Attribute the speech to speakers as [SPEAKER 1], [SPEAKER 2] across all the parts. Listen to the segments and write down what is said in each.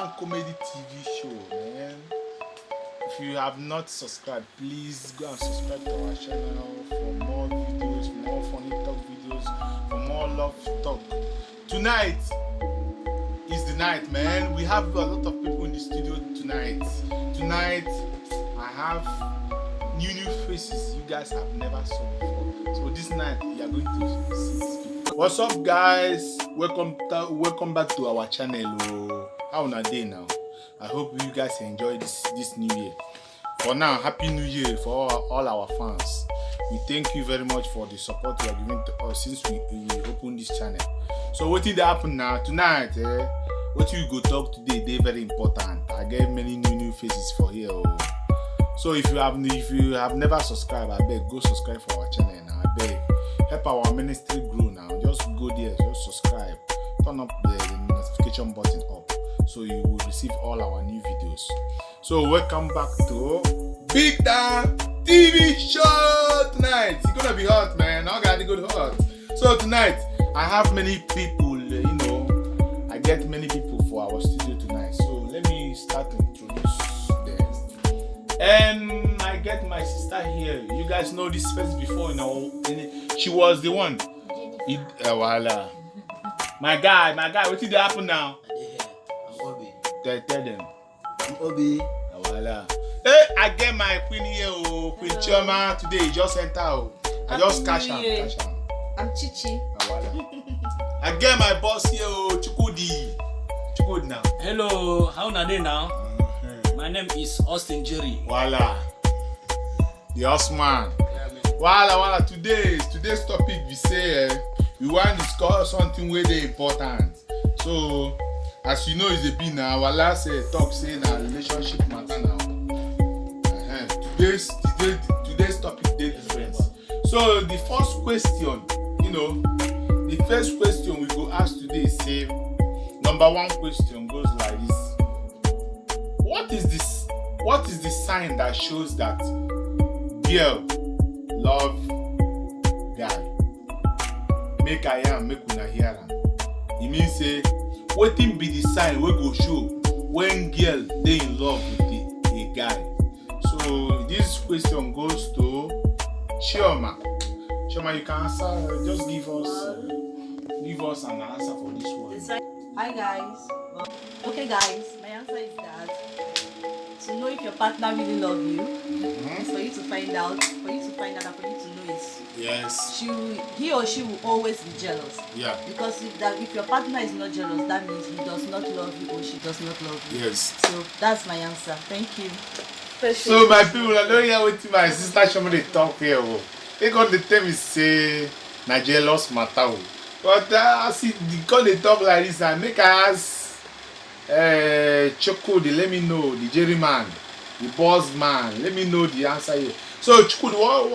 [SPEAKER 1] One Comedy TV show, man. If you have not subscribed, please go and subscribe to our channel for more videos, more funny talk videos, for more love talk. Tonight is the night, man. We have a lot of people in the studio tonight. Tonight, I have new faces you guys have never seen before. So this night, you are going to see these people. What's up, guys? Welcome back to our channel. Oh. How are you now? I hope you guys enjoy this new year. For now, happy new year for all our fans. We thank you very much for the support you are giving to us since we opened this channel. So what did happen now? Tonight, what you go talk today, they very important. I get many new faces for here. Oh. So if you have never subscribed, I beg go subscribe for our channel now. I beg help our ministry grow now. Just go there, just subscribe, turn up the notification button up, so you will receive all our new videos. So welcome back to Big Dan TV show tonight. It's gonna be hot, man. I got it good hot. So tonight I have many people. I get many people for our studio tonight. So let me start to introduce them. And I get my sister here. You guys know this face before, she was the one. Voila. My guy, what did happen now?
[SPEAKER 2] I'm Obi.
[SPEAKER 1] Tell them.
[SPEAKER 2] I'm Obi.
[SPEAKER 1] Voila. Hey, I get my queen here, Queen Chioma today. He just enter. I just cash him.
[SPEAKER 3] I'm Chichi.
[SPEAKER 1] Voila. I get my boss here, Chukudi. Chukudi now.
[SPEAKER 4] Hello, how are they now? My name is Austin Jerry.
[SPEAKER 1] Voila. The Osman. Voila. Today's topic we say we want to discuss something very important. So as you know, it's a bit now. Our last talk saying our relationship matter now. Today's topic is different. So the first question, we go ask today is say, number one question goes like this: What is the sign that shows that girl love guy? Make I am, make una hear am. E mean say, wetin be the sign wey go show when girl dey in love with a guy? So this question goes to Chioma. Chioma, you can answer. Just give us an answer for this one.
[SPEAKER 3] Hi guys. Okay guys, my answer is that to know if your partner really love you, is for you to find out, and for you to know is
[SPEAKER 1] Yes.
[SPEAKER 3] he or she will always be jealous.
[SPEAKER 1] Yeah.
[SPEAKER 3] Because if your partner is not jealous, that means he does not love you or she does not love you.
[SPEAKER 1] Yes.
[SPEAKER 3] So that's my answer. Thank you.
[SPEAKER 1] So my people, I don't hear what my sister Chioma dey talk here. They got the term is say na jealous matter. But as the call they talk like this, I make I ask Choco, let me know, the Jerry man, the boss man, let me know the answer here. So Choco,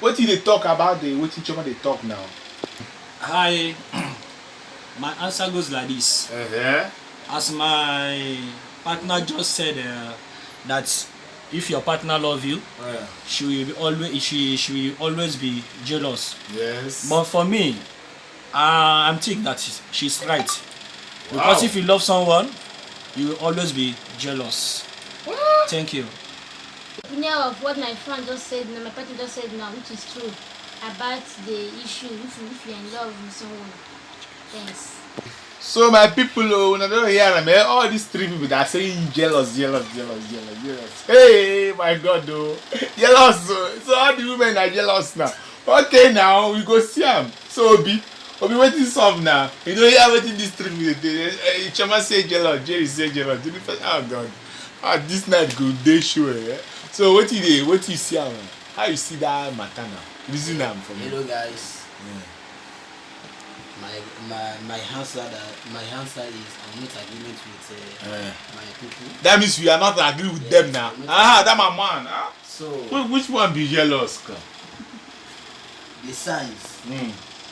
[SPEAKER 1] what did they talk about what Chioma they talk now?
[SPEAKER 4] Hi, my answer goes like this. As my partner just said that if your partner love you, she will always be jealous.
[SPEAKER 1] Yes.
[SPEAKER 4] But for me, I'm thinking that she's right. Because if you love someone, you will always be jealous.
[SPEAKER 1] What?
[SPEAKER 4] Thank you.
[SPEAKER 5] Opinion of what my friend just said, my partner just said now, which is true about the issue if you're in love with someone. Thanks.
[SPEAKER 1] So my people, when I don't hear them, all these three people that are saying jealous. Hey, my God, though, jealous. So all the women are jealous now. Okay, now we go see them. So Obi waiting some now. You know, you are waiting these three people. Chioma say jealous, Jerry say jealous. Oh God, this night go day show. So what you see? How you see that matter now? Reason them for me.
[SPEAKER 2] Hello guys. My answer is I'm not agreement with my people.
[SPEAKER 1] That means you are not agree with them now. That my man.
[SPEAKER 2] So
[SPEAKER 1] Which one be jealous?
[SPEAKER 2] the signs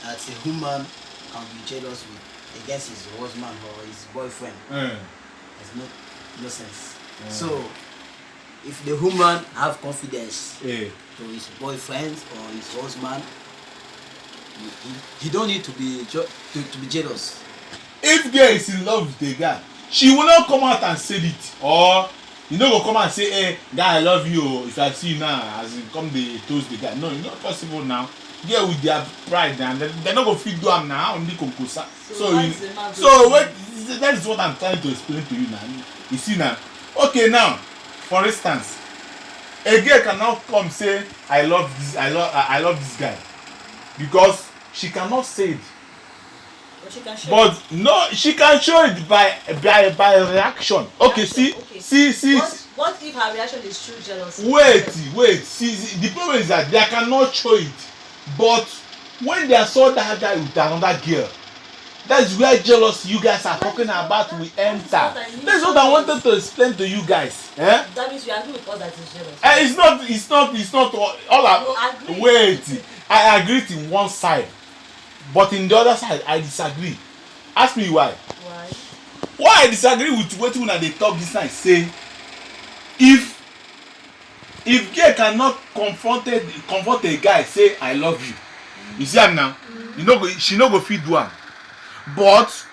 [SPEAKER 2] that a woman can be jealous with against his husband or his boyfriend has no sense. So if the woman have confidence to his boyfriend or his husband, he don't need to be jealous.
[SPEAKER 1] If girl is in love with a guy she will not come out and say it, or you no go come out and say, hey guy I love you o, if I see you now as in come dey toast the guy. No, it's not possible now. Girl with their pride and they no go fit do am now, only konkosa. So wait, that is what I'm trying to explain to you now. You see now, okay, now for instance, a girl cannot come say I love this guy, because she cannot say it. But no, she can show it by reaction. Okay, see.
[SPEAKER 3] What if her reaction is true jealousy?
[SPEAKER 1] Wait. See, the problem is that they cannot show it. But when they saw that guy with another girl, that's where jealousy you guys are talking about will enter. That's what I wanted to explain to you guys.
[SPEAKER 3] That means you agree with us that it's jealous.
[SPEAKER 1] It's not all. Wait, I agree in one side, but in the other side I disagree. Ask me why. Why I disagree with wetin una dey talk this night? Say if girl cannot confront a guy say I love you see am now, she no go fit do am. But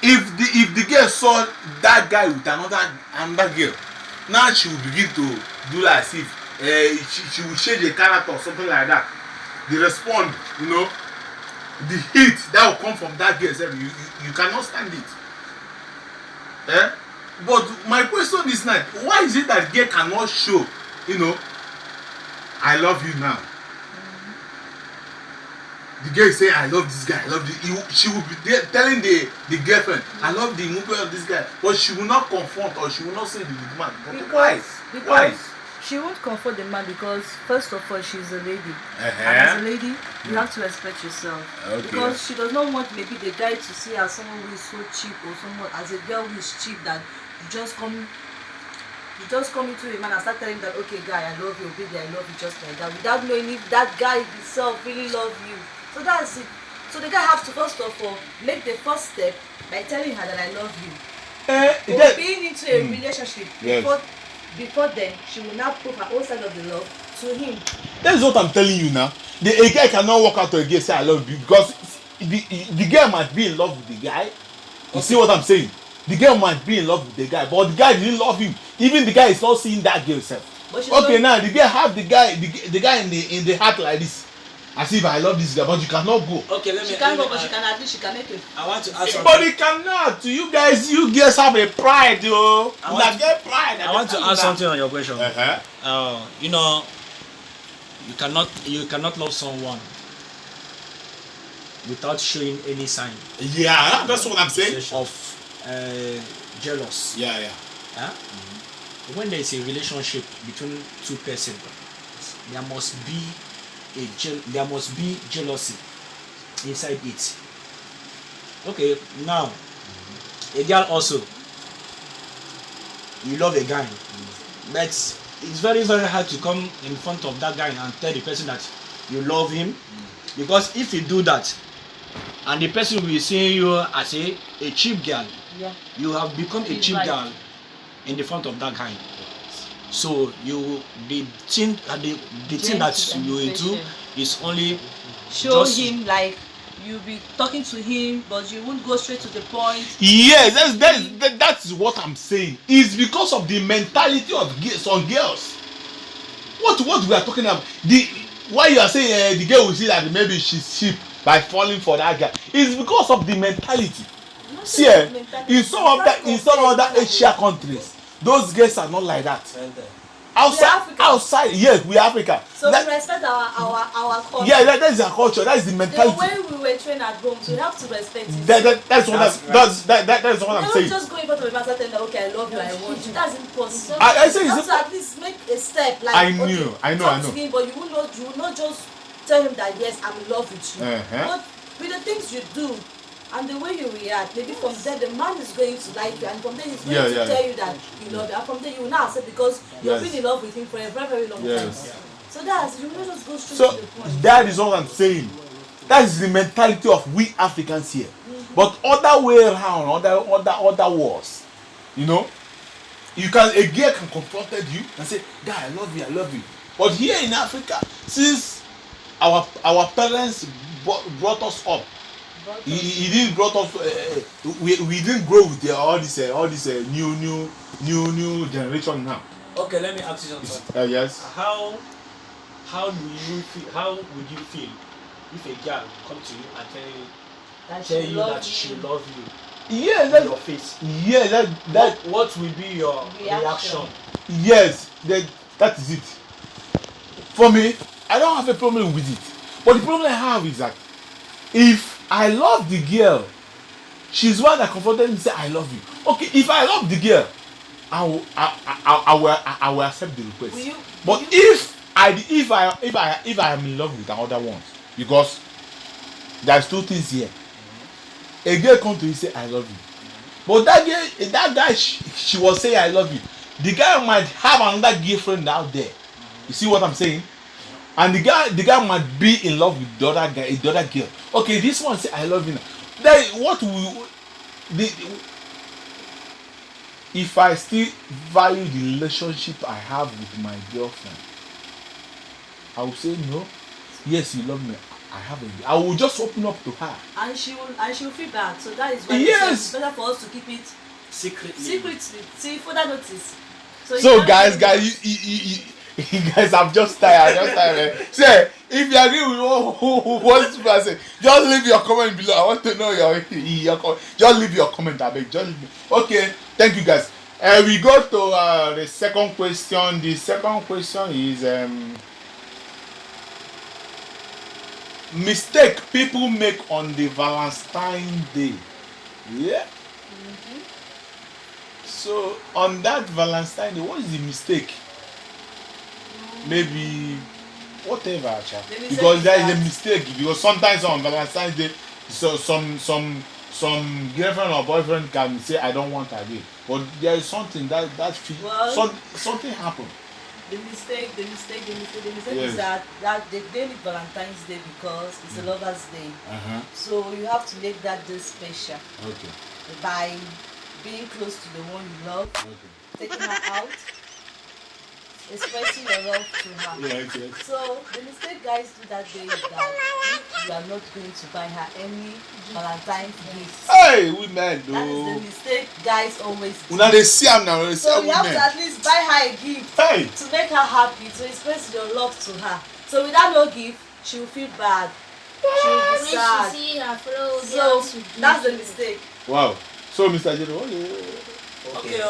[SPEAKER 1] if the girl saw that guy with another girl, now she will begin to do like as if she will change the character or something like that. The respond, the heat that will come from that girl, you cannot stand it. But my question is now, why is it that girl cannot show, I love you now? The girl say I love this guy, I love you. She will be telling the girlfriend, I love the movement of this guy, but she will not confront or she will not say the man. Why?
[SPEAKER 3] She won't comfort the man because first of all she's a lady. And as a lady, you have to respect yourself. Okay. Because she does not want maybe the guy to see her as someone who is so cheap, or someone as a girl who is cheap that you just come into a man and start telling him that, okay guy, I love you, baby, I love you, just like that, without knowing if that guy himself really love you. So that's it. So the guy has to first of all make the first step by telling her that I love you. Or being into a relationship before then, she will now prove her own side of the love to him.
[SPEAKER 1] That is what I'm telling you now. A guy cannot walk out to a girl and say I love you, because the girl might be in love with the guy. You see what I'm saying? The girl might be in love with the guy, but the guy didn't love him. Even the guy is not seeing that girl herself. Okay, now the girl have the guy in the heart like this, as if I love this guy, but you cannot go.
[SPEAKER 4] Okay,
[SPEAKER 3] she can't go, but she can at least she can make it.
[SPEAKER 4] I want to ask something.
[SPEAKER 1] But it cannot. You girls have a pride, yo.
[SPEAKER 4] I want to ask something on your question. You cannot love someone without showing any sign.
[SPEAKER 1] Yeah, that's what I'm saying.
[SPEAKER 4] Of jealous.
[SPEAKER 1] Yeah.
[SPEAKER 4] When there is a relationship between two persons, there must be jealousy inside it. Okay, now a girl also, you love a guy, but it's very, very hard to come in front of that guy and tell the person that you love him, because if you do that and the person will be seeing you as a cheap girl, you have become a cheap girl in the front of that guy. So the thing that you will do is only
[SPEAKER 3] show him, like you'll be talking to him, but you won't go straight to the point.
[SPEAKER 1] Yes, that's what I'm saying. It's because of the mentality of some girls. What we are talking about? Why you are saying the girl will see that maybe she's cheap by falling for that guy? It's because of the mentality. See, in some other Asian countries, those girls are not like that. Outside, yes, we are Africa.
[SPEAKER 3] So we respect our culture.
[SPEAKER 1] Yeah, that is our culture. That is the mentality.
[SPEAKER 3] The way we were trained at home, so you have to respect it.
[SPEAKER 1] That's what I'm saying.
[SPEAKER 3] You don't just go in front of a man and tell them, okay, I love you, I want you. That's impossible.
[SPEAKER 1] I say
[SPEAKER 3] you have to at least make a step. Like,
[SPEAKER 1] I know.
[SPEAKER 3] Talk to him, but you will not just tell him that yes, I'm in love with you. But with the things you do and the way you react, maybe from there the man is going to like you, and from there he's going to tell you that he loves you, and from there you will now accept because you've been in love with him for a very, very long time. So that's, you will just go straight to the point.
[SPEAKER 1] That is what I'm saying. That is the mentality of we Africans here. But other way around, other wars, a girl can confront you and say, "Guy, I love you." But here in Africa, since our parents brought us up He didn't brought us. We didn't grow with all this new generation now.
[SPEAKER 4] Okay, let me ask you something.
[SPEAKER 1] Yes.
[SPEAKER 4] How do you feel? How would you feel if a girl come to you and tell you that she love you?
[SPEAKER 1] Yeah,
[SPEAKER 4] that's your face.
[SPEAKER 1] Yeah,
[SPEAKER 4] What will be your reaction?
[SPEAKER 1] Yes, that is it. For me, I don't have a problem with it. But the problem I have is that if I love the girl, she's one that confronted me and say I love you. Okay, if I love the girl, I will accept the request. But if I am in love with another one, because there's two things here. A girl come to you say I love you, but that guy she was saying I love you. The guy might have another girlfriend out there. You see what I'm saying? And the guy might be in love with the other guy, the other girl. Okay, this one say I love you now. Then what will if I still value the relationship I have with my girlfriend? I will say no. Yes, you love me. I will just open up to her.
[SPEAKER 3] And she will feel bad. So that is why
[SPEAKER 1] yes.
[SPEAKER 3] It's better for us to keep it secretly. See, for that notice.
[SPEAKER 1] So guys, you guys, I'm just tired. Say, if you agree with what people are saying, just leave your comment below. I want to know your comment. Just leave your comment, I beg. Just leave it. Okay, thank you guys. We go to the second question. The second question is mistake people make on the Valentine's Day. Yeah. Mm-hmm. So on that Valentine's Day, what is the mistake? Maybe whatever, actually. Because there is a mistake. Because sometimes on Valentine's Day, so some girlfriend or boyfriend can say I don't want again, but there is something something happened.
[SPEAKER 3] The mistake yes. Is that they name it Valentine's Day because it's a lover's day. So you have to make that day special.
[SPEAKER 1] Okay.
[SPEAKER 3] By being close to the one you love, taking her out, expressing your love to her.
[SPEAKER 1] Yes.
[SPEAKER 3] So the mistake guys do that day is that if you are not going to buy her any Valentine's gift.
[SPEAKER 1] Hey, women do.
[SPEAKER 3] That is the mistake guys always do.
[SPEAKER 1] Now they see them now.
[SPEAKER 3] So you have to at least buy her a gift to make her happy, to express your love to her. So without no gift, she will feel bad. She will be sad.
[SPEAKER 5] She see her fellow
[SPEAKER 3] so that's the mistake.
[SPEAKER 1] Wow. So Mr. Jero,
[SPEAKER 4] okay.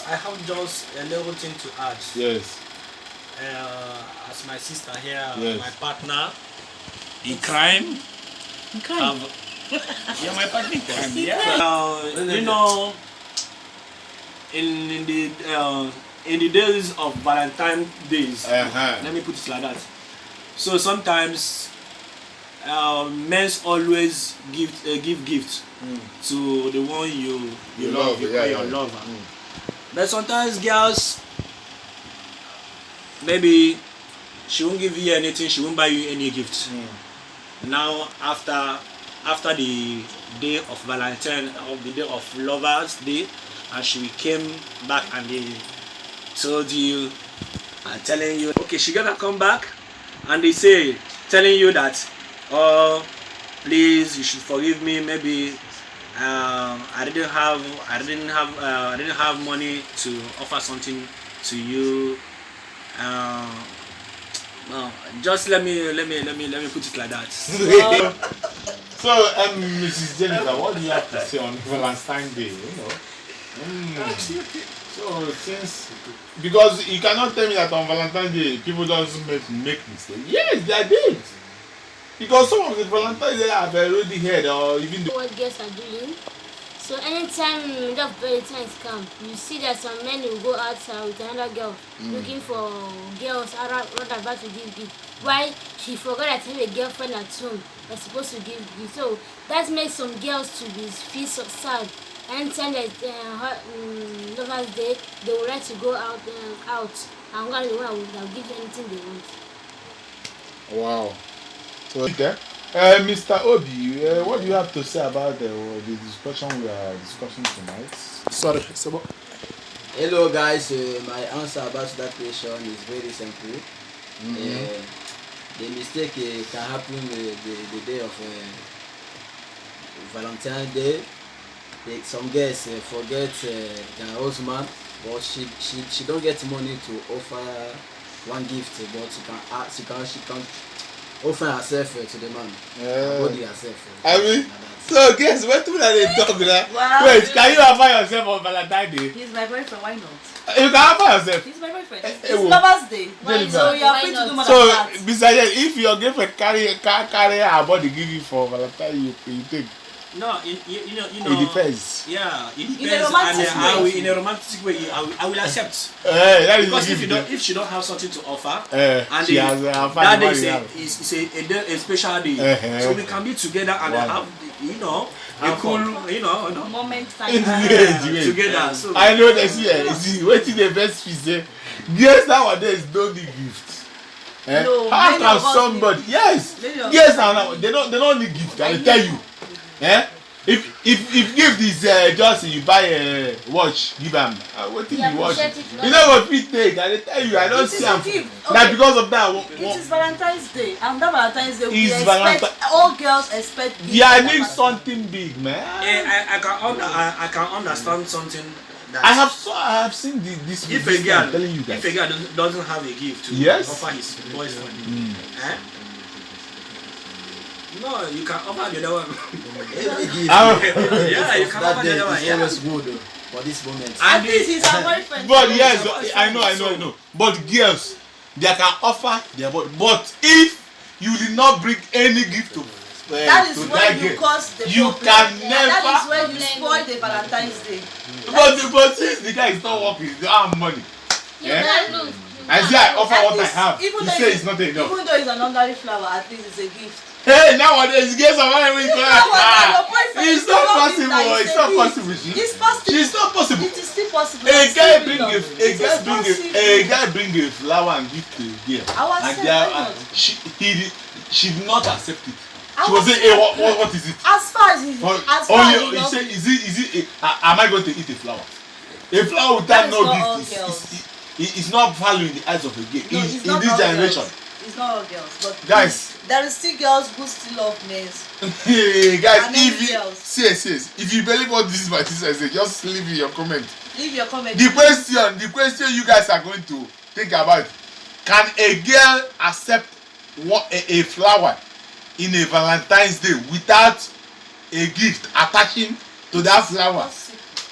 [SPEAKER 4] I have just a little thing to add.
[SPEAKER 1] Yes.
[SPEAKER 4] As my sister here,
[SPEAKER 1] yes.
[SPEAKER 4] My partner in crime. Yeah, my partner in crime. Yeah. You know, in the days of Valentine's days, let me put it like that. So sometimes men always give gifts to the one you love, your lover. But sometimes girls, maybe she won't give you anything, she won't buy you any gift. Now after the day of Valentine, or the day of Lovers Day, and she came back and they told you and telling you, okay, she gonna come back, and they say telling you that, oh, please, you should forgive me. Maybe I didn't have money to offer something to you. Just let me put it like that.
[SPEAKER 1] So, Mrs. Jennifer, what do you have to say on Valentine's Day? So since, because you cannot tell me that on Valentine's Day people doesn't make mistakes. Yes, they did. Because some of the Valentine's Day I've already heard, or even
[SPEAKER 5] what girls are doing. So anytime the Valentine's come, you see that some men will go outside with another girl looking for girls rather about to give gift. Why she forgot that she have a girlfriend at home that's supposed to give gift. So that makes some girls to feel so sad. Anytime that Lovers Day, they would like to go out and one the one will give you anything they want.
[SPEAKER 1] Wow. So okay. Mr. Obi, what do you have to say about the discussion we are discussing tonight?
[SPEAKER 6] Sorry.
[SPEAKER 2] Hello guys, my answer about that question is very simple. the mistake can happen the day of Valentine's Day. Some girls forget their husband, but she don't get money to offer one gift, but she can offer herself to the man. Body herself.
[SPEAKER 1] I mean, so guess what do they talk now?
[SPEAKER 3] Wow.
[SPEAKER 1] Wait, can you offer yourself on Valentine's Day?
[SPEAKER 3] He's my boyfriend, why not?
[SPEAKER 1] You can offer yourself.
[SPEAKER 3] He's my boyfriend.
[SPEAKER 1] Eh,
[SPEAKER 3] It's
[SPEAKER 1] well,
[SPEAKER 3] Lover's Day.
[SPEAKER 1] Jennifer.
[SPEAKER 3] So you are free to do more
[SPEAKER 1] So,
[SPEAKER 3] than that.
[SPEAKER 1] besides, if your girlfriend carry her body give you for Valentine's, you take.
[SPEAKER 4] No, you know.
[SPEAKER 1] It depends.
[SPEAKER 4] Yeah, it depends.
[SPEAKER 3] In a romantic way.
[SPEAKER 4] In a romantic way, I will accept.
[SPEAKER 1] That is
[SPEAKER 4] Because
[SPEAKER 1] the
[SPEAKER 4] if she don't have something to offer, and
[SPEAKER 1] she has
[SPEAKER 4] that day is a special day, so we can be together and
[SPEAKER 1] Wow.
[SPEAKER 4] have a cool
[SPEAKER 3] Moment
[SPEAKER 4] together. So
[SPEAKER 1] I know they see waiting the best piece there. Yes, nowadays don't need gift.
[SPEAKER 3] No,
[SPEAKER 1] How
[SPEAKER 3] many
[SPEAKER 1] can
[SPEAKER 3] of us
[SPEAKER 1] somebody?
[SPEAKER 3] need-
[SPEAKER 1] Yes,
[SPEAKER 3] many of
[SPEAKER 1] yes,
[SPEAKER 3] us
[SPEAKER 1] and they don't need gift. I tell you. If gift is just you buy a watch, give them. What is
[SPEAKER 5] Yeah,
[SPEAKER 1] the watch?
[SPEAKER 5] appreciate it,
[SPEAKER 1] You know what fit take? I tell you, I don't
[SPEAKER 3] It
[SPEAKER 1] see
[SPEAKER 3] is a
[SPEAKER 1] am.
[SPEAKER 3] gift.
[SPEAKER 1] Now
[SPEAKER 3] Okay.
[SPEAKER 1] because of that,
[SPEAKER 3] It is Valentine's Day, and that Valentine's Day, we
[SPEAKER 1] It's
[SPEAKER 3] expect
[SPEAKER 1] Valentine-
[SPEAKER 3] all girls expect. gifts
[SPEAKER 1] yeah, I
[SPEAKER 3] for
[SPEAKER 1] need
[SPEAKER 3] Valentine's.
[SPEAKER 1] something big, man.
[SPEAKER 4] I can understand something. That
[SPEAKER 1] I have seen this.
[SPEAKER 4] if
[SPEAKER 1] this
[SPEAKER 4] a girl
[SPEAKER 1] I'm telling you guys.
[SPEAKER 4] if a girl doesn't have a gift to
[SPEAKER 1] Yes.
[SPEAKER 4] offer his boyfriend, no, you can offer the other one.
[SPEAKER 2] Every gift.
[SPEAKER 4] Yeah, you can
[SPEAKER 2] That
[SPEAKER 4] offer
[SPEAKER 2] day
[SPEAKER 4] the other one.
[SPEAKER 2] is
[SPEAKER 4] Yeah.
[SPEAKER 2] always good for this moment.
[SPEAKER 3] At least he's her boyfriend.
[SPEAKER 1] But
[SPEAKER 3] so
[SPEAKER 1] yes,
[SPEAKER 3] he's her boyfriend.
[SPEAKER 1] I know. But girls, they can offer their body. But if you did not bring any gift to
[SPEAKER 3] That is
[SPEAKER 1] to
[SPEAKER 3] when
[SPEAKER 1] that
[SPEAKER 3] you
[SPEAKER 1] girl,
[SPEAKER 3] cause the
[SPEAKER 1] you
[SPEAKER 3] problem.
[SPEAKER 1] can
[SPEAKER 3] And
[SPEAKER 1] never.
[SPEAKER 3] that is when you spoil the Valentine's Day.
[SPEAKER 1] But since the guy is not working, he don't have money.
[SPEAKER 5] You
[SPEAKER 1] Yeah.
[SPEAKER 5] can't lose.
[SPEAKER 1] I say I offer
[SPEAKER 3] At
[SPEAKER 1] what I
[SPEAKER 3] least,
[SPEAKER 1] have.
[SPEAKER 3] even
[SPEAKER 1] He
[SPEAKER 3] though
[SPEAKER 1] say it's not enough.
[SPEAKER 3] Even though it's an ordinary flower, at least it's a gift.
[SPEAKER 1] Hey, nowadays girls are wearing
[SPEAKER 3] Your boyfriend
[SPEAKER 1] It's
[SPEAKER 3] is
[SPEAKER 1] not
[SPEAKER 3] not
[SPEAKER 1] possible.
[SPEAKER 3] that,
[SPEAKER 1] It's
[SPEAKER 3] a
[SPEAKER 1] not
[SPEAKER 3] gift.
[SPEAKER 1] possible.
[SPEAKER 3] It's possible.
[SPEAKER 1] It's not possible.
[SPEAKER 3] It is still possible.
[SPEAKER 1] A
[SPEAKER 3] It's
[SPEAKER 1] guy
[SPEAKER 3] still
[SPEAKER 1] bring
[SPEAKER 3] love.
[SPEAKER 1] a
[SPEAKER 3] It is possible.
[SPEAKER 1] flower and give to a girl.
[SPEAKER 3] I was
[SPEAKER 1] And
[SPEAKER 3] saying,
[SPEAKER 1] there,
[SPEAKER 3] why not?
[SPEAKER 1] she did not accept it.
[SPEAKER 3] I
[SPEAKER 1] She
[SPEAKER 3] was
[SPEAKER 1] was saying,
[SPEAKER 3] saying,
[SPEAKER 1] hey, what is it?
[SPEAKER 3] As far as he
[SPEAKER 1] Only he
[SPEAKER 3] loves
[SPEAKER 1] said,
[SPEAKER 3] it,
[SPEAKER 1] is it am I going to eat a flower? A flower
[SPEAKER 3] That
[SPEAKER 1] without
[SPEAKER 3] is
[SPEAKER 1] no
[SPEAKER 3] not all
[SPEAKER 1] gift
[SPEAKER 3] girls.
[SPEAKER 1] is not value in the eyes of a girl.
[SPEAKER 3] no,
[SPEAKER 1] in
[SPEAKER 3] it's not
[SPEAKER 1] this
[SPEAKER 3] all
[SPEAKER 1] generation.
[SPEAKER 3] Girls. It's not all girls, but
[SPEAKER 1] Guys.
[SPEAKER 3] there is still girls who still love men.
[SPEAKER 1] Hey, guys,
[SPEAKER 3] And
[SPEAKER 1] if
[SPEAKER 3] then
[SPEAKER 1] you
[SPEAKER 3] girls.
[SPEAKER 1] see, if you believe what this my sister say, just leave in your comment.
[SPEAKER 3] Leave your comment.
[SPEAKER 1] The question you guys are going to think about: can a girl accept a flower in a Valentine's Day without a gift attaching to that flower?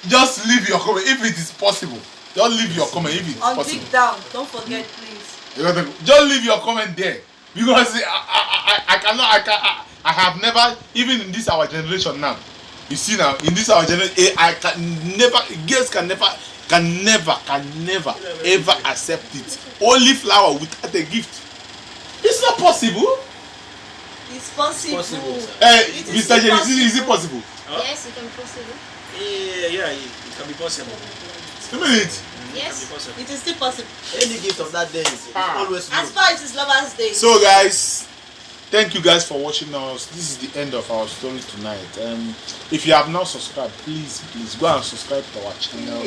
[SPEAKER 1] Just leave your comment if it is possible. Just leave your comment if it is
[SPEAKER 3] On
[SPEAKER 1] possible.
[SPEAKER 3] dig down, don't forget, please.
[SPEAKER 1] Just leave your comment there because I have never, even in this our generation now. You see now, in this our generation, I can never, girls can never ever accept it. Only flower without a gift. It's not possible.
[SPEAKER 3] It's possible. It is
[SPEAKER 1] Mr.
[SPEAKER 3] still
[SPEAKER 1] Jerry, is it possible?
[SPEAKER 5] Yes, it can possible.
[SPEAKER 4] Yeah, it can be possible.
[SPEAKER 1] A minute.
[SPEAKER 5] Yes.
[SPEAKER 3] It is still possible.
[SPEAKER 2] Any gift of that day is always
[SPEAKER 3] As
[SPEAKER 2] good.
[SPEAKER 3] far as it's Lover's Day.
[SPEAKER 1] So guys, thank you guys for watching us. This is the end of our story tonight. If you have not subscribed, please go and subscribe to our channel.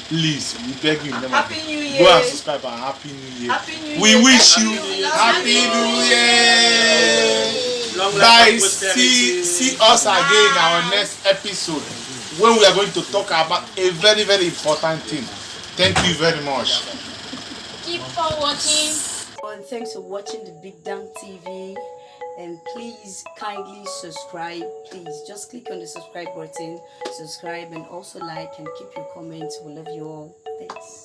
[SPEAKER 1] Please, we beg you.
[SPEAKER 3] Happy New Year.
[SPEAKER 1] Go and subscribe and Happy New Year.
[SPEAKER 3] Happy New
[SPEAKER 1] We
[SPEAKER 3] Year.
[SPEAKER 1] wish
[SPEAKER 3] Happy
[SPEAKER 1] you
[SPEAKER 3] New Year.
[SPEAKER 1] Happy New Year.
[SPEAKER 4] Long life and
[SPEAKER 1] Guys,
[SPEAKER 4] prosperity.
[SPEAKER 1] see us again in our next episode when we are going to talk about a very, very important thing. Thank you very much.
[SPEAKER 5] Keep on watching.
[SPEAKER 3] And thanks for watching the Big Dam TV. And please kindly subscribe. Please just click on the subscribe button, subscribe, and also like and keep your comments. We love you all. Thanks.